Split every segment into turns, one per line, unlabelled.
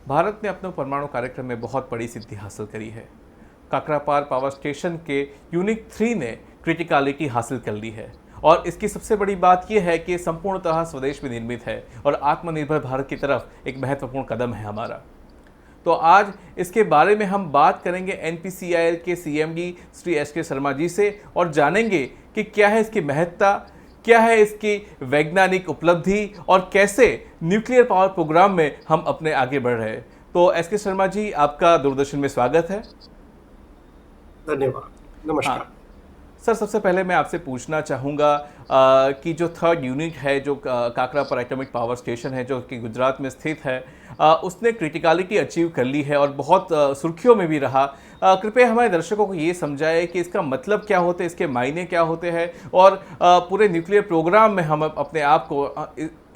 भारत ने अपने परमाणु कार्यक्रम में बहुत बड़ी सिद्धि हासिल करी है। काकरापार पावर स्टेशन के यूनिट 3 ने क्रिटिकलिटी हासिल कर ली है और इसकी सबसे बड़ी बात यह है कि संपूर्णतः स्वदेश में निर्मित है और आत्मनिर्भर भारत की तरफ एक महत्वपूर्ण कदम है हमारा। तो आज इसके बारे में हम बात करेंगे एनपीसीआईएल के सीएमडी श्री एस.के. शर्मा जी से और जानेंगे कि क्या है इसकी महत्ता, क्या है इसकी वैज्ञानिक उपलब्धि और कैसे न्यूक्लियर पावर प्रोग्राम में हम अपने आगे बढ़ रहे हैं। तो एस.के. शर्मा जी, आपका दूरदर्शन में स्वागत है।
धन्यवाद, नमस्कार।
सर, सबसे पहले मैं आपसे पूछना चाहूँगा कि जो थर्ड यूनिट है, जो काकरापार एटॉमिक पावर स्टेशन है, जो कि गुजरात में स्थित है, उसने क्रिटिकलिटी अचीव कर ली है और बहुत सुर्खियों में भी रहा। कृपया हमारे दर्शकों को ये समझाएं कि इसका मतलब क्या होते हैं, इसके मायने क्या होते हैं और पूरे न्यूक्लियर प्रोग्राम में हम अपने आप को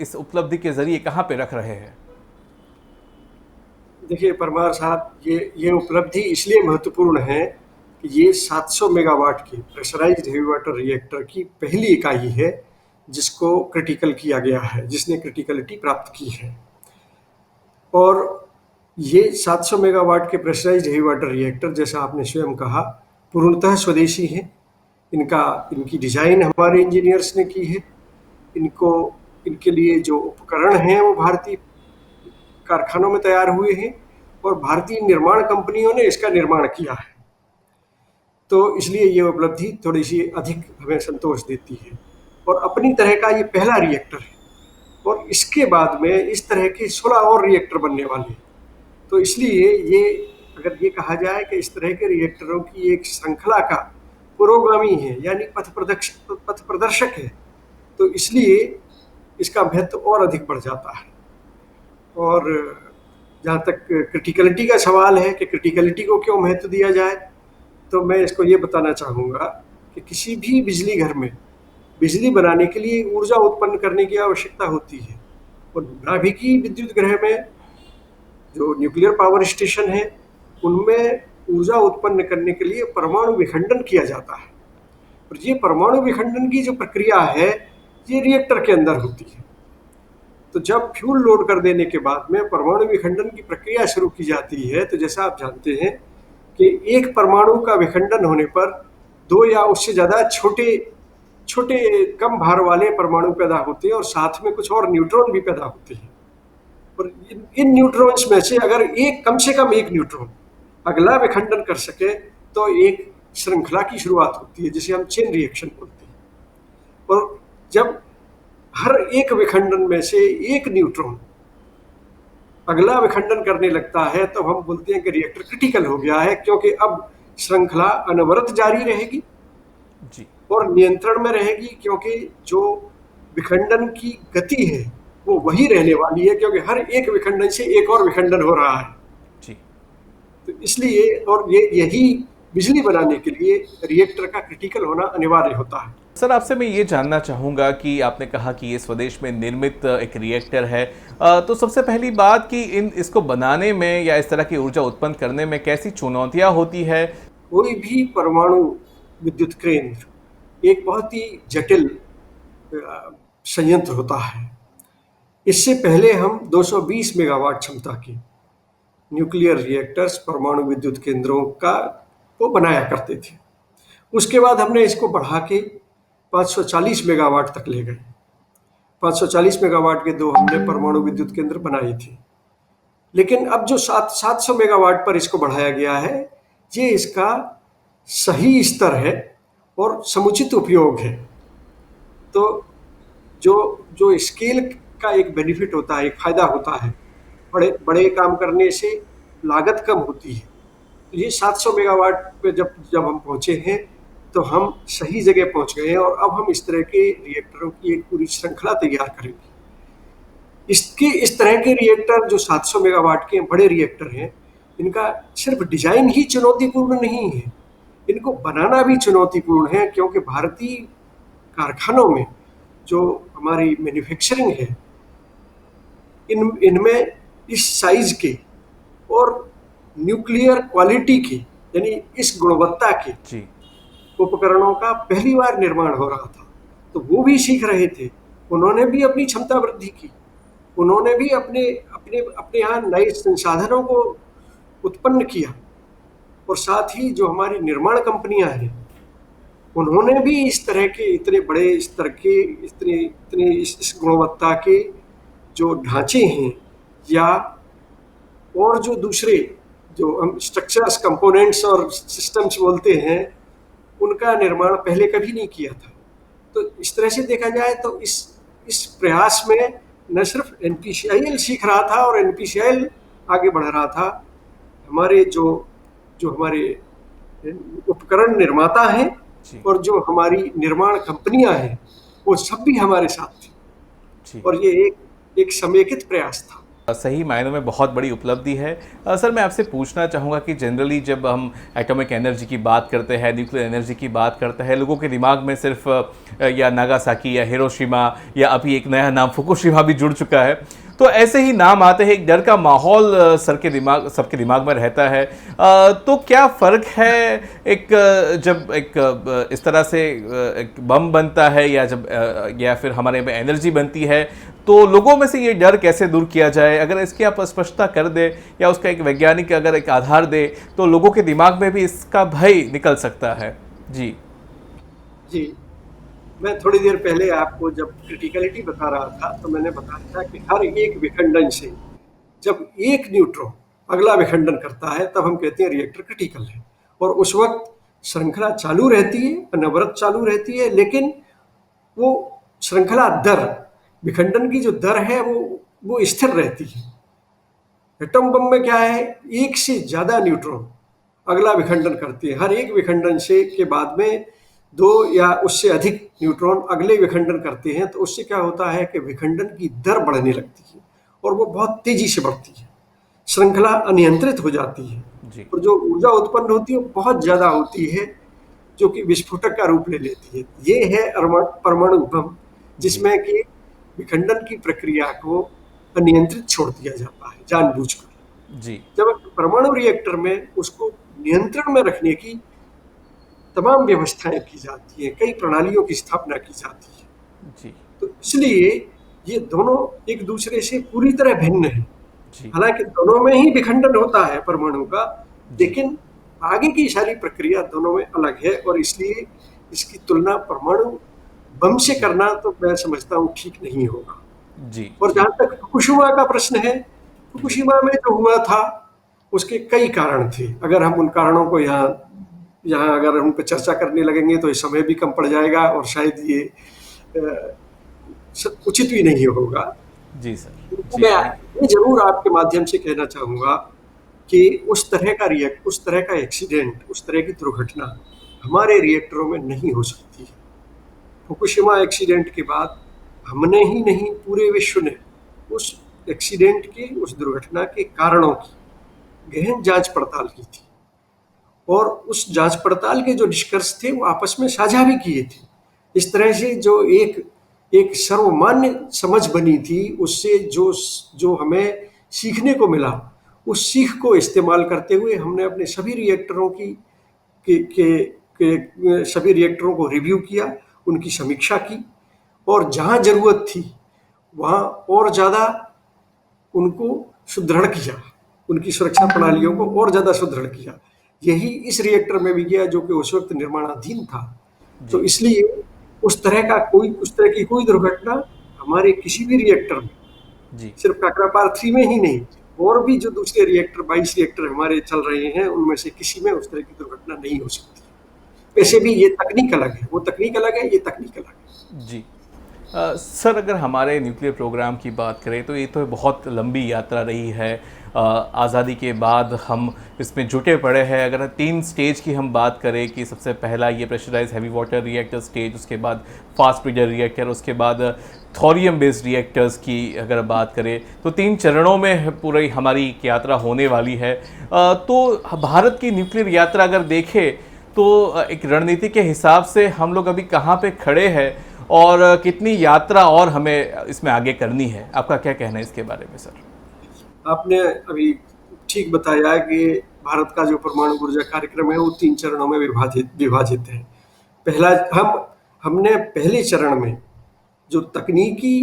इस उपलब्धि के जरिए कहाँ पे रख रहे हैं।
देखिए परमार साहब, ये उपलब्धि इसलिए महत्वपूर्ण है कि ये 700 मेगावाट की प्रेशराइज्ड हेवी वाटर रिएक्टर की पहली इकाई है जिसको क्रिटिकल किया गया है, जिसने क्रिटिकलिटी प्राप्त की है। और ये 700 मेगावाट के प्रेशराइज्ड हेवी वाटर रिएक्टर, जैसा आपने स्वयं कहा, पूर्णतः स्वदेशी है। इनकी डिजाइन हमारे इंजीनियर्स ने की है। इनके लिए जो उपकरण हैं वो भारतीय कारखानों में तैयार हुए हैं और भारतीय निर्माण कंपनियों ने इसका निर्माण किया है। तो इसलिए ये उपलब्धि थोड़ी सी अधिक हमें संतोष देती है और अपनी तरह का ये पहला रिएक्टर है और इसके बाद में इस तरह के 16 और रिएक्टर बनने वाले हैं। तो इसलिए ये, अगर ये कहा जाए कि इस तरह के रिएक्टरों की एक श्रृंखला का पुरोगामी है, यानी पथ प्रदर्शक है, तो इसलिए इसका महत्व और अधिक बढ़ जाता है। और जहाँ तक क्रिटिकलिटी का सवाल है कि क्रिटिकलिटी को क्यों महत्व दिया जाए, तो मैं इसको ये बताना चाहूँगा कि किसी भी बिजली घर में बिजली बनाने के लिए ऊर्जा उत्पन्न करने की आवश्यकता होती है और नाभिकीय विद्युत गृह में जो न्यूक्लियर पावर स्टेशन है उनमें ऊर्जा उत्पन्न करने के लिए परमाणु विखंडन किया जाता है। और ये परमाणु विखंडन की जो प्रक्रिया है ये रिएक्टर के अंदर होती है। तो जब फ्यूल लोड कर देने के बाद में परमाणु विखंडन की प्रक्रिया शुरू की जाती है, तो जैसा आप जानते हैं कि एक परमाणु का विखंडन होने पर 2 या उससे ज़्यादा छोटे कम भार वाले परमाणु पैदा होते हैं और साथ में कुछ और न्यूट्रॉन भी पैदा होते हैं। और इन न्यूट्रॉन्स में से अगर कम से कम एक न्यूट्रॉन अगला विखंडन कर सके तो एक श्रृंखला की शुरुआत होती है, जिसे हम चेन रिएक्शन बोलते हैं। और जब हर एक विखंडन में से एक न्यूट्रॉन अगला विखंडन करने लगता है तो हम बोलते हैं कि रिएक्टर क्रिटिकल हो गया है, क्योंकि अब श्रृंखला अनवरत जारी रहेगी
जी। और
नियंत्रण में रहेगी, क्योंकि जो विखंडन की गति है वो वही रहने वाली है, क्योंकि हर एक विखंडन से एक और विखंडन हो रहा है
जी।
तो इसलिए, और यही बिजली बनाने के लिए रिएक्टर का क्रिटिकल होना अनिवार्य होता है।
सर, आपसे मैं ये जानना चाहूँगा कि आपने कहा कि ये स्वदेश में निर्मित एक रिएक्टर है, तो सबसे पहली बात कि इसको बनाने में या इस तरह की ऊर्जा उत्पन्न करने में कैसी चुनौतियाँ होती है।
कोई भी परमाणु विद्युत केंद्र एक बहुत ही जटिल संयंत्र होता है। इससे पहले हम 220 मेगावाट क्षमता के न्यूक्लियर रिएक्टर्स, परमाणु विद्युत केंद्रों को बनाया करते थे। उसके बाद हमने इसको बढ़ा के 540 मेगावाट तक ले गए। 540 मेगावाट के 2 हमने परमाणु विद्युत केंद्र बनाए थे। लेकिन अब जो 700 मेगावाट पर इसको बढ़ाया गया है, ये इसका सही स्तर है और समुचित उपयोग है। तो जो स्केल का एक बेनिफिट होता है, एक फायदा होता है, बड़े काम करने से लागत कम होती है। तो ये 700 मेगावाट पे जब हम पहुंचे हैं तो हम सही जगह पहुंच गए हैं और अब हम इस तरह के रिएक्टरों की एक पूरी श्रृंखला तैयार करेंगे। इस तरह के रिएक्टर जो 700 मेगावाट के बड़े रिएक्टर हैं, इनका सिर्फ डिजाइन ही चुनौतीपूर्ण नहीं है, इनको बनाना भी चुनौतीपूर्ण है, क्योंकि भारतीय कारखानों में जो हमारी मैन्युफैक्चरिंग है, इनमें इस साइज के और न्यूक्लियर क्वालिटी के, यानी इस गुणवत्ता के उपकरणों का पहली बार निर्माण हो रहा था। तो वो भी सीख रहे थे, उन्होंने भी अपनी क्षमता वृद्धि की उन्होंने भी अपने अपने अपने यहाँ नए संसाधनों को उत्पन्न किया, और साथ ही जो हमारी निर्माण कंपनियां हैं उन्होंने भी इस तरह के इतने बड़े स्तर के इतने इतने इस गुणवत्ता के जो ढांचे हैं, या और जो दूसरे जो हम स्ट्रक्चर्स, कंपोनेंट्स और सिस्टम्स बोलते हैं, उनका निर्माण पहले कभी नहीं किया था। तो इस तरह से देखा जाए तो इस प्रयास में न सिर्फ एनपीसीआईएल सीख रहा था और एनपीसीआईएल आगे बढ़ रहा था, हमारे जो जो हमारे उपकरण निर्माता हैं
जी
और जो हमारी निर्माण कंपनियां हैं वो सब भी हमारे साथ थी,
जी।
और ये एक समेकित प्रयास था।
सही मायनों में बहुत बड़ी उपलब्धि है। सर, मैं आपसे पूछना चाहूँगा कि जनरली जब हम एटॉमिक एनर्जी की बात करते हैं, न्यूक्लियर एनर्जी की बात करते हैं, लोगों के दिमाग में सिर्फ या नागासाकी या हिरोशिमा या अभी एक नया नाम फुकुशिमा भी जुड़ चुका है। तो ऐसे ही नाम आते हैं, एक डर का माहौल सबके दिमाग में रहता है। तो क्या फ़र्क है जब इस तरह से एक बम बनता है या या फिर हमारे में एनर्जी बनती है, तो लोगों में से ये डर कैसे दूर किया जाए? अगर इसकी आप स्पष्टता कर दे या उसका एक वैज्ञानिक अगर एक आधार दे, तो लोगों के दिमाग में भी इसका भय निकल सकता है। जी
जी, मैं थोड़ी देर पहले आपको जब क्रिटिकलिटी बता रहा था तो मैंने बताया था कि हर एक विखंडन से जब एक न्यूट्रॉन अगला विखंडन करता है तब हम कहते हैं रिएक्टर क्रिटिकल है, और उस वक्त श्रृंखला चालू रहती है, अनवरत चालू रहती है, लेकिन वो श्रृंखला दर, विखंडन की जो दर है वो स्थिर रहती है। एटम बम में क्या है, एक से ज्यादा न्यूट्रॉन अगला विखंडन करते हैं, हर एक विखंडन से के बाद में दो या उससे अधिक न्यूट्रॉन अगले विखंडन करते हैं। तो उससे क्या होता है कि विखंडन की दर बढ़ने लगती है और वो बहुत तेजी से बढ़ती है, श्रृंखला अनियंत्रित हो जाती है,
जी
और जो ऊर्जा उत्पन्न होती है वो बहुत ज्यादा होती है, जो कि विस्फोटक का रूप ले लेती है। ये है परमाणु बम,
जी
जिसमें कि विखंडन की प्रक्रिया को अनियंत्रित छोड़ दिया जाता है जानबूझकर।
जी
जब परमाणु रिएक्टर में उसको नियंत्रण में रखने की तमाम व्यवस्थाएं की जाती हैं, कई प्रणालियों की स्थापना की जाती है।
जी
तो इसलिए ये दोनों एक दूसरे से पूरी तरह भिन्न हैं।
जी
हालांकि दोनों में ही विखंडन होता है परमाणु का,
जी
लेकिन आगे की सारी प्रक्रिया दोनों में अलग है, और इसलिए इसकी तुलना परमाणु बम से
जी
करना तो मैं समझता हूँ ठीक नहीं होगा।
जी
और
जी
जहां तक फुकुशिमा का प्रश्न है,
जी
फुकुशिमा में जो हुआ था उसके कई कारण थे। अगर हम उन कारणों को यहाँ यहाँ अगर हम पे चर्चा करने लगेंगे तो ये समय भी कम पड़ जाएगा, और शायद ये उचित भी नहीं होगा।
जी सर।
तो
जी
मैं ये जरूर आपके माध्यम से कहना चाहूंगा कि उस तरह का एक्सीडेंट, उस तरह की दुर्घटना हमारे रिएक्टरों में नहीं हो सकती है। फुकुशिमा एक्सीडेंट के बाद हमने ही नहीं, पूरे विश्व ने उस एक्सीडेंट की, उस दुर्घटना के कारणों की गहन जांच पड़ताल की थी, और उस जांच पड़ताल के जो निष्कर्ष थे वो आपस में साझा भी किए थे। इस तरह से जो एक एक सर्वमान्य समझ बनी थी, उससे जो जो हमें सीखने को मिला, उस सीख को इस्तेमाल करते हुए हमने अपने सभी रिएक्टरों के सभी रिएक्टरों को रिव्यू किया, उनकी समीक्षा की, और जहां जरूरत थी वहां और ज्यादा उनको सुदृढ़ किया, उनकी सुरक्षा प्रणालियों को और ज्यादा सुदृढ़ किया। यही इस रिएक्टर में भी किया जो कि उस वक्त निर्माणाधीन था। तो
जी
इसलिए उस तरह की कोई दुर्घटना हमारे किसी भी रिएक्टर में,
जी
सिर्फ काकरापार 3 में ही नहीं, और भी जो दूसरे रिएक्टर 22 रिएक्टर हमारे चल रहे हैं उनमें से किसी में उस तरह की दुर्घटना नहीं हो सकती। वैसे भी ये तकनीक अलग है, वो तकनीक अलग है, ये तकनीक अलग है।
जी। सर, अगर हमारे न्यूक्लियर प्रोग्राम की बात करें तो ये तो बहुत लंबी यात्रा रही है। आज़ादी के बाद हम इसमें जुटे पड़े हैं। अगर 3 स्टेज की हम बात करें कि सबसे पहला ये pressurise heavy water reactor stage, उसके बाद फास्ट ब्रीडर रिएक्टर, उसके बाद थोरियम बेस्ड रिएक्टर्स की अगर बात करें तो 3 चरणों में पूरी हमारी यात्रा होने वाली है। तो भारत की न्यूक्लियर यात्रा अगर देखें तो एक रणनीति के हिसाब से हम लोग अभी कहाँ पे खड़े हैं और कितनी यात्रा और हमें इसमें आगे करनी है? आपका क्या कहना है इसके बारे में सर?
आपने अभी ठीक बताया कि भारत का जो परमाणु ऊर्जा कार्यक्रम है वो 3 चरणों में विभाजित विभाजित है। हमने पहले चरण में जो तकनीकी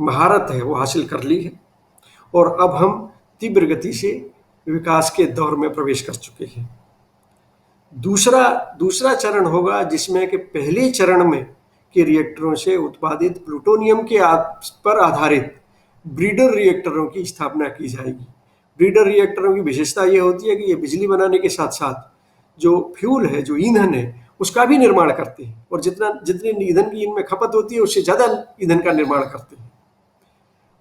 महारत है वो हासिल कर ली है और अब हम तीव्र गति से विकास के दौर में प्रवेश कर चुके हैं। दूसरा दूसरा चरण होगा जिसमें कि पहले चरण में के रिएक्टरों से उत्पादित प्लूटोनियम के पर आधारित ब्रीडर रिएक्टरों की स्थापना की जाएगी। ब्रीडर रिएक्टरों की विशेषता ये होती है कि ये बिजली बनाने के साथ साथ जो फ्यूल है, जो ईंधन है, उसका भी निर्माण करते हैं और जितनी ईंधन की इनमें खपत होती है उससे ज़्यादा ईंधन का निर्माण करते हैं।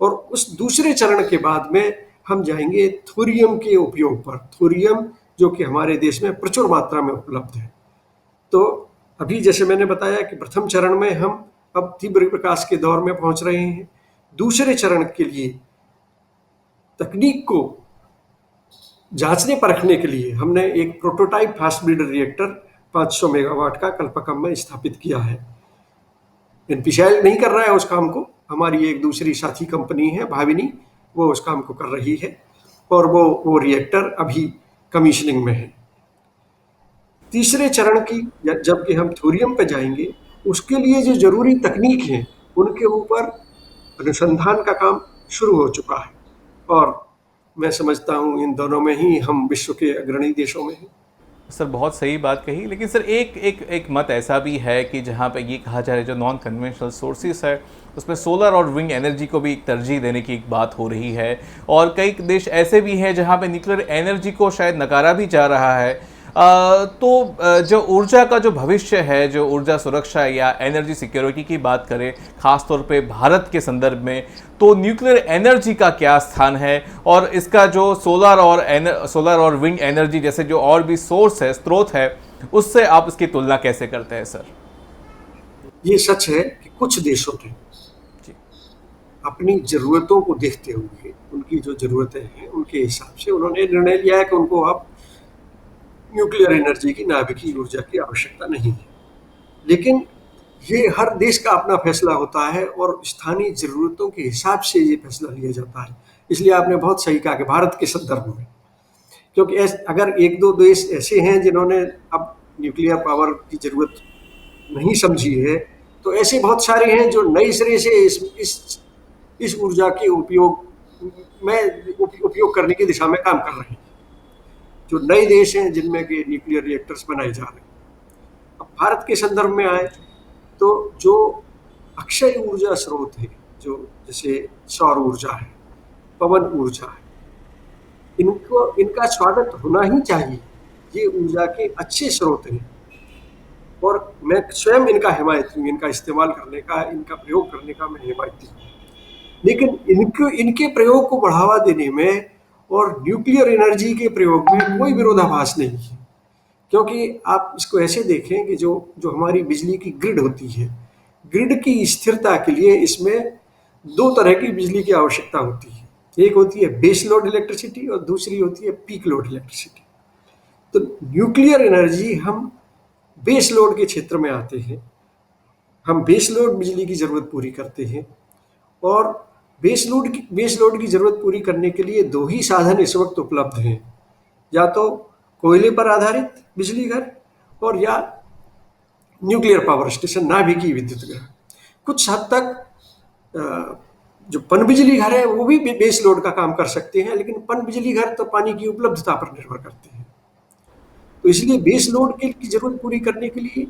और उस दूसरे चरण के बाद में हम जाएंगे थोरियम के उपयोग पर, थोरियम जो कि हमारे देश में प्रचुर मात्रा में उपलब्ध है। तो अभी जैसे मैंने बताया कि प्रथम चरण में हम अब तीव्र विकास के दौर में पहुंच रहे हैं। दूसरे चरण के लिए तकनीक को जांचने परखने के लिए हमने एक prototype fast breeder reactor 500 megawatt का कल्पकम में स्थापित किया है। एनपीसीआई नहीं कर रहा है उस काम को, हमारी एक दूसरी साथी कंपनी है भाविनी, वो उस काम को कर रही है और वो रिएक्टर अभी कमीशनिंग में है। तीसरे चरण की जबकि हम थोरियम पे जाएंगे, उसके लिए जो जरूरी तकनीक है उनके ऊपर अनुसंधान का काम शुरू हो चुका है और मैं समझता हूँ इन दोनों में ही हम विश्व के अग्रणी देशों में हैं।
सर बहुत सही बात कही, लेकिन सर एक मत ऐसा भी है कि जहाँ पे ये कहा जा रहा है जो नॉन कन्वेंशनल सोर्सेस है उसमें सोलर और विंड एनर्जी को भी एक तरजीह देने की एक बात हो रही है और कई देश ऐसे भी हैं जहाँ पे न्यूक्लियर एनर्जी को शायद नकारा भी जा रहा है। जो ऊर्जा का जो भविष्य है, जो ऊर्जा सुरक्षा या एनर्जी सिक्योरिटी की बात करें खासतौर पे भारत के संदर्भ में, तो न्यूक्लियर एनर्जी का क्या स्थान है और इसका जो सोलर और विंड एनर्जी जैसे जो और भी सोर्स है, स्रोत है, उससे आप इसकी तुलना कैसे करते हैं सर?
ये सच है कि कुछ देशों ने अपनी जरूरतों को देखते हुए, उनकी जो जरूरतें हैं उनके हिसाब से उन्होंने निर्णय लिया है कि उनको अब न्यूक्लियर एनर्जी की, नाभिकीय ऊर्जा की आवश्यकता नहीं है। लेकिन ये हर देश का अपना फैसला होता है और स्थानीय जरूरतों के हिसाब से ये फैसला लिया जाता है। इसलिए आपने बहुत सही कहा कि भारत के संदर्भ में, क्योंकि अगर एक दो देश ऐसे हैं जिन्होंने अब न्यूक्लियर पावर की जरूरत नहीं समझी है, तो ऐसे बहुत सारे हैं जो नए सिरे से इस ऊर्जा के उपयोग करने की दिशा में काम कर रहे हैं। जो नए देश हैं जिनमें के न्यूक्लियर रिएक्टर्स बनाए जा रहे हैं। अब भारत के संदर्भ में आए तो जो अक्षय ऊर्जा स्रोत है, जो जैसे सौर ऊर्जा है, पवन ऊर्जा है, इनका स्वागत होना ही चाहिए। ये ऊर्जा के अच्छे स्रोत हैं और मैं स्वयं इनका हिमायती हूँ, इनका इस्तेमाल करने का, इनका प्रयोग करने का मैं हिमायती हूँ। लेकिन इनके प्रयोग को बढ़ावा देने में और न्यूक्लियर एनर्जी के प्रयोग में कोई विरोधाभास नहीं है, क्योंकि आप इसको ऐसे देखें कि जो हमारी बिजली की ग्रिड होती है, ग्रिड की स्थिरता के लिए इसमें दो तरह की बिजली की आवश्यकता होती है। एक होती है बेस लोड इलेक्ट्रिसिटी और दूसरी होती है पीक लोड इलेक्ट्रिसिटी। तो न्यूक्लियर एनर्जी हम बेस लोड के क्षेत्र में आते हैं, हम बेस लोड बिजली की जरूरत पूरी करते हैं और बेस लोड की जरूरत पूरी करने के लिए दो ही साधन इस वक्त उपलब्ध हैं, या तो कोयले पर आधारित बिजली घर और या न्यूक्लियर पावर स्टेशन, नाभिकीय विद्युत घर। कुछ हद तक जो पनबिजली घर है वो भी बेस लोड का काम कर सकते हैं, लेकिन पनबिजली घर तो पानी की उपलब्धता पर निर्भर करते हैं। तो इसलिए बेस लोड की जरूरत पूरी करने के लिए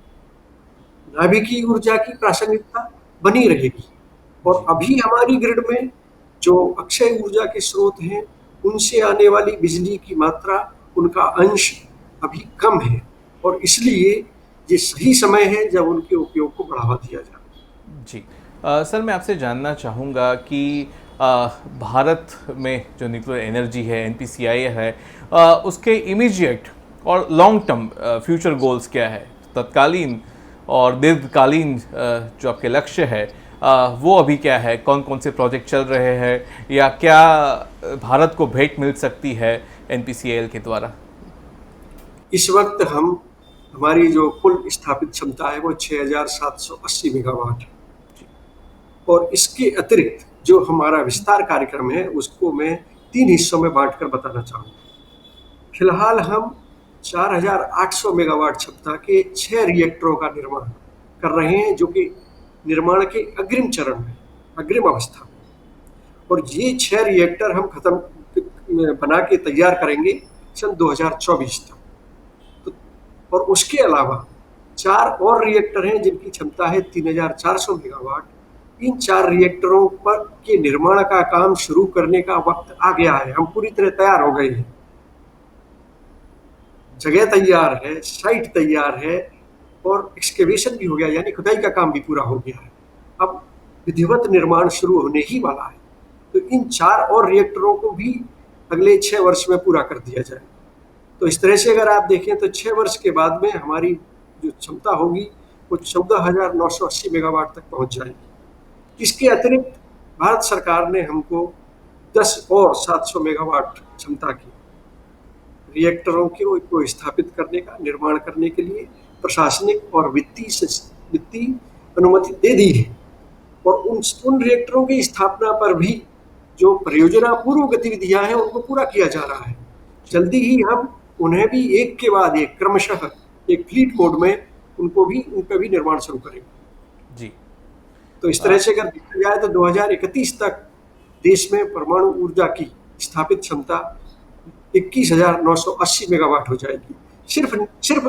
नाभिकीय ऊर्जा की प्रासंगिकता बनी रहेगी। और अभी हमारी ग्रिड में जो अक्षय ऊर्जा के स्रोत हैं उनसे आने वाली बिजली की मात्रा, उनका अंश अभी कम है और इसलिए ये सही समय है जब उनके उपयोग को बढ़ावा दिया जाए।
जी सर, मैं आपसे जानना चाहूँगा कि भारत में जो न्यूक्लियर एनर्जी है, एनपीसीआई है, उसके इमीडिएट और लॉन्ग टर्म फ्यूचर गोल्स क्या है? तत्कालीन और दीर्घकालीन जो आपके लक्ष्य है वो अभी क्या है? कौन कौन से प्रोजेक्ट चल रहे हैं या क्या भारत को भेंट मिल सकती है एनपीसीआई के द्वारा?
इस वक्त हमारी जो कुल स्थापित क्षमता है वो 6780 मेगावाट है और इसके अतिरिक्त जो हमारा विस्तार कार्यक्रम है उसको मैं 3 हिस्सों में बांटकर बताना चाहूँगा। फिलहाल हम 4800 मेगावाट क्षमता के 6 रिएक्टरों का निर्माण कर रहे हैं, जो कि निर्माण के अग्रिम चरण में, अग्रिम अवस्था में। और ये 6 रिएक्टर हम खत्म बना के तैयार करेंगे सन 2024 तक। तो और उसके अलावा 4 और रिएक्टर हैं जिनकी क्षमता है 3400 मेगावाट। इन 4 रिएक्टरों पर के निर्माण का काम शुरू करने का वक्त आ गया है। हम पूरी तरह तैयार हो गए हैं, जगह तैयार है, साइट तैयार है और एक्सकेवेशन भी हो गया, यानी खुदाई का काम भी पूरा हो गया है। अब विधिवत निर्माण शुरू होने ही वाला है। तो इन 4 और रिएक्टरों को भी अगले 6 वर्ष में पूरा कर दिया जाए। तो इस तरह से अगर आप देखें तो 6 वर्ष के बाद में हमारी जो क्षमता होगी वो 14,980 मेगावाट तक पहुंच जाएगी। इसके अतिरिक्त भारत सरकार ने हमको 10 और 700 मेगावाट क्षमता की रिएक्टरों को स्थापित करने का, निर्माण करने के लिए प्रशासनिक और वित्तीय अनुमति दे दी है। और उन रिएक्टरों की स्थापना पर भी जो परियोजना पूर्व गतिविधियां हैं उनको पूरा किया जा रहा है। जल्दी ही हम उन्हें भी एक के बाद एक क्रमशः एक फ्लीट मोड में उनका भी निर्माण शुरू करेंगे।
जी।
तो इस तरह से अगर देखा जाए तो 2031 तक देश में परमाणु ऊर्जा की स्थापित क्षमता 21,980 मेगावाट हो जाएगी, सिर्फ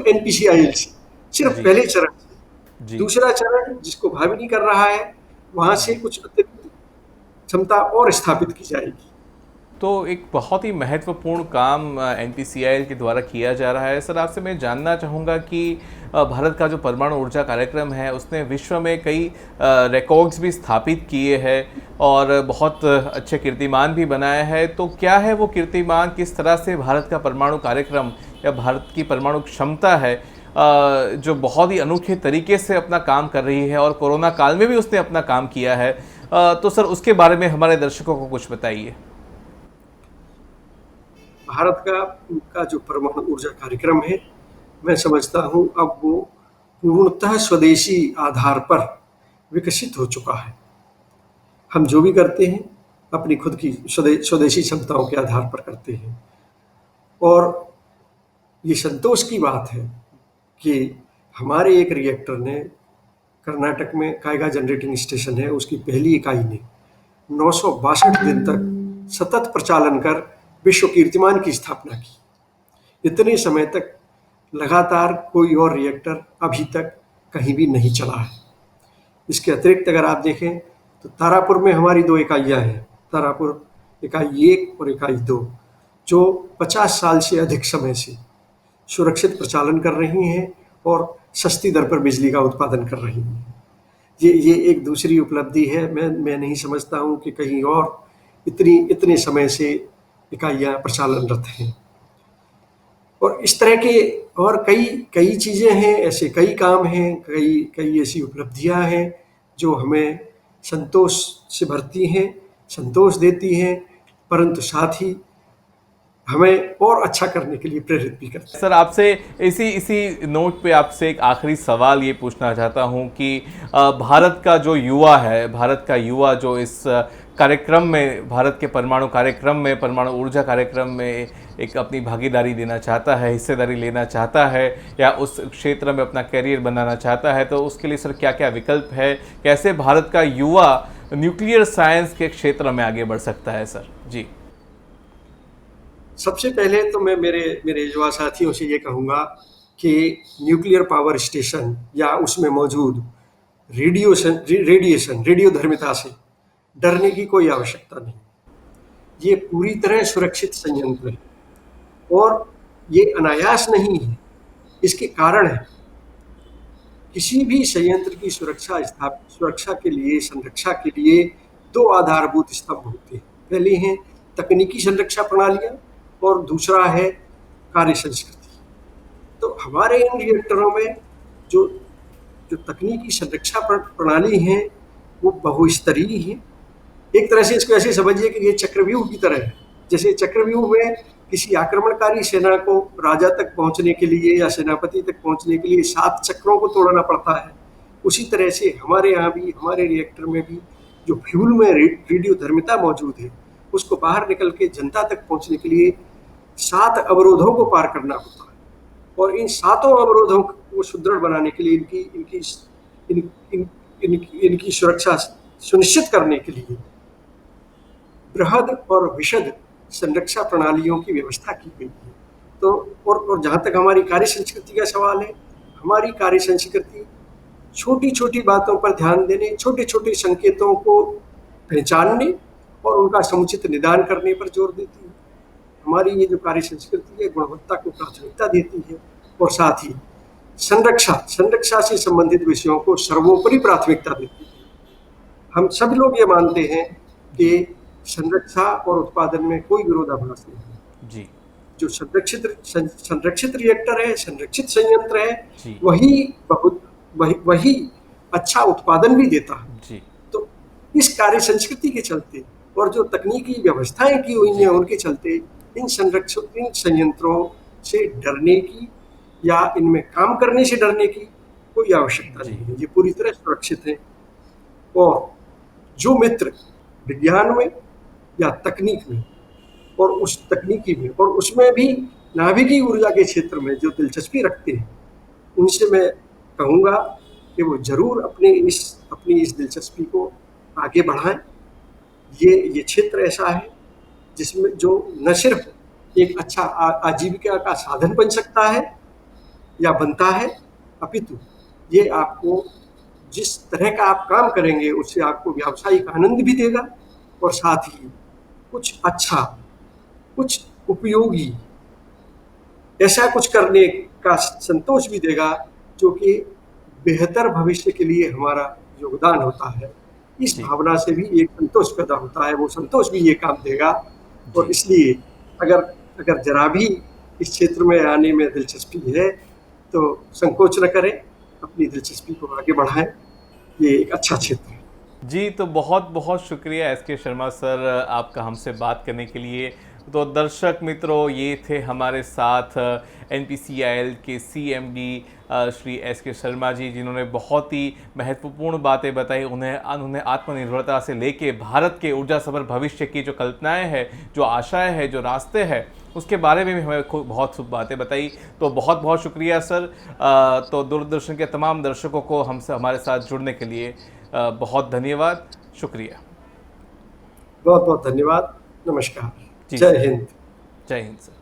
NPCIL से, सिर्फ
जी।
पहले चरण से।
जी।
दूसरा चरण जिसको भावी कर रहा है, वहां से कुछ अतिरिक्त क्षमता और स्थापित की जाएगी।
तो एक बहुत ही महत्वपूर्ण काम NPCIL के द्वारा किया जा रहा है। सर, आपसे मैं जानना चाहूँगा कि भारत का जो परमाणु ऊर्जा कार्यक्रम है उसने विश्व में कई रिकॉर्ड्स भी स्थापित किए हैं और बहुत अच्छे कीर्तिमान भी बनाया है। तो क्या है वो कीर्तिमान, किस तरह से भारत का परमाणु कार्यक्रम या भारत की परमाणु क्षमता है जो बहुत ही अनोखे तरीके से अपना काम कर रही है और कोरोना काल में भी उसने अपना काम किया है। तो सर, उसके बारे में हमारे दर्शकों को कुछ बताइए।
भारत का जो परमाणु ऊर्जा कार्यक्रम है, मैं समझता हूँ अब वो पूर्णतः स्वदेशी आधार पर विकसित हो चुका है। हम जो भी करते हैं अपनी खुद की स्वदेशी क्षमताओं के आधार पर करते हैं। और ये संतोष की बात है कि हमारे एक रिएक्टर ने, कर्नाटक में कायगा जनरेटिंग स्टेशन है, उसकी पहली इकाई ने 962 दिन तक सतत प्रचालन कर विश्व कीर्तिमान की स्थापना की। इतने समय तक लगातार कोई और रिएक्टर अभी तक कहीं भी नहीं चला है। इसके अतिरिक्त अगर आप देखें तो तारापुर में हमारी 2 इकाइयाँ हैं, तारापुर इकाई 1 और इकाई 2, जो 50 साल से अधिक समय से सुरक्षित प्रचालन कर रही हैं और सस्ती दर पर बिजली का उत्पादन कर रही हैं। ये एक दूसरी उपलब्धि है। मैं नहीं समझता हूँ कि कहीं और इतने समय से इकाइयाँ प्रचालनरत हैं। और इस तरह के और कई चीज़ें हैं, ऐसे कई काम हैं, कई ऐसी उपलब्धियां हैं जो हमें संतोष से भरती हैं, संतोष देती हैं, परंतु साथ ही हमें और अच्छा करने के लिए प्रेरित भी करते हैं।
सर, आपसे इसी नोट पे आपसे एक आखिरी सवाल ये पूछना चाहता हूँ कि भारत का जो युवा है, भारत का युवा जो इस कार्यक्रम में, भारत के परमाणु कार्यक्रम में, परमाणु ऊर्जा कार्यक्रम में एक अपनी भागीदारी देना चाहता है, हिस्सेदारी लेना चाहता है या उस क्षेत्र में अपना करियर बनाना चाहता है, तो उसके लिए सर क्या क्या विकल्प है? कैसे भारत का युवा न्यूक्लियर साइंस के क्षेत्र में आगे बढ़ सकता है सर? जी।
सबसे पहले तो मैं मेरे युवा साथियों से ये कहूँगा कि न्यूक्लियर पावर स्टेशन या उसमें मौजूद रेडियोधर्मिता से डरने की कोई आवश्यकता नहीं। ये पूरी तरह सुरक्षित संयंत्र है और ये अनायास नहीं है। इसके कारण है, किसी भी संयंत्र की सुरक्षा के लिए, संरक्षा के लिए 2 आधारभूत स्तंभ होते हैं। पहली है तकनीकी संरक्षा प्रणालियां और दूसरा है कार्य संस्कृति। तो हमारे इन रिएक्टरों में जो तकनीकी संरक्षा प्रणाली है वो बहुस्तरीय है। एक तरह से इसको ऐसे समझिए कि ये चक्रव्यूह की तरह है। जैसे चक्रव्यूह में किसी आक्रमणकारी सेना को राजा तक पहुंचने के लिए या सेनापति तक पहुंचने के लिए 7 चक्रों को तोड़ना पड़ता है, उसी तरह से हमारे यहाँ भी, हमारे रिएक्टर में भी जो फ्यूल में रेडियोधर्मिता मौजूद है उसको बाहर निकल के जनता तक पहुंचने के लिए 7 अवरोधों को पार करना होता है। और इन 7 अवरोधों को सुदृढ़ बनाने के लिए, इनकी सुरक्षा सुनिश्चित करने के लिए बृहद और विशद संरक्षा प्रणालियों की व्यवस्था की गई है। तो और जहाँ तक हमारी कार्य संस्कृति का सवाल है, हमारी कार्य संस्कृति छोटी-छोटी बातों पर ध्यान देने, छोटे-छोटे संकेतों को पहचानने और उनका समुचित निदान करने पर जोर देती है। हमारी ये जो कार्य संस्कृति है, गुणवत्ता को प्राथमिकता देती है और साथ ही संरक्षा से संबंधित विषयों को सर्वोपरि प्राथमिकता देती है। हम सब लोग ये मानते हैं कि संरक्षा और उत्पादन में कोई विरोधाभास नहीं है।
जी
जो संरक्षित रिएक्टर है, संरक्षित संयंत्र है,
जी
वही अच्छा उत्पादन भी देता है।
जी
तो इस कार्य संस्कृति के चलते और जो तकनीकी व्यवस्थाएं की हुई हैं उनके चलते इन संयंत्रों से डरने की या इनमें काम करने से डरने की कोई आवश्यकता नहीं है। ये पूरी तरह सुरक्षित है। और जो मित्र विज्ञान में या तकनीक में और उस तकनीकी में और उसमें भी नाभिकीय ऊर्जा के क्षेत्र में जो दिलचस्पी रखते हैं, उनसे मैं कहूँगा कि वो जरूर अपनी इस दिलचस्पी को आगे बढ़ाएं। ये क्षेत्र ऐसा है जिसमें जो न सिर्फ एक अच्छा आजीविका का साधन बन सकता है या बनता है, अपितु ये आपको जिस तरह का आप काम करेंगे उससे आपको व्यावसायिक आनंद भी देगा और साथ ही कुछ अच्छा, कुछ उपयोगी, ऐसा कुछ करने का संतोष भी देगा जो कि बेहतर भविष्य के लिए हमारा योगदान होता है। इस भावना से भी एक संतोष पैदा होता है, वो संतोष भी ये काम देगा। और इसलिए अगर जरा भी इस क्षेत्र में आने में दिलचस्पी है तो संकोच न करें, अपनी दिलचस्पी को आगे बढ़ाएं। ये एक अच्छा क्षेत्र है।
जी, तो बहुत बहुत शुक्रिया एस.के. शर्मा सर आपका हमसे बात करने के लिए। तो दर्शक मित्रों, ये थे हमारे साथ NPCIL के CMD श्री एस.के. शर्मा जी, जिन्होंने बहुत ही महत्वपूर्ण बातें बताई। उन्होंने आत्मनिर्भरता से लेके भारत के ऊर्जा सभर भविष्य की जो कल्पनाएं हैं, जो आशाएं हैं, जो रास्ते हैं, उसके बारे में भी हमें बहुत बातें बताई। तो बहुत बहुत शुक्रिया सर। तो दूरदर्शन के तमाम दर्शकों को हमसे हमारे साथ जुड़ने के लिए बहुत धन्यवाद, शुक्रिया।
बहुत बहुत धन्यवाद, नमस्कार, जय हिंद।
जय हिंद सर।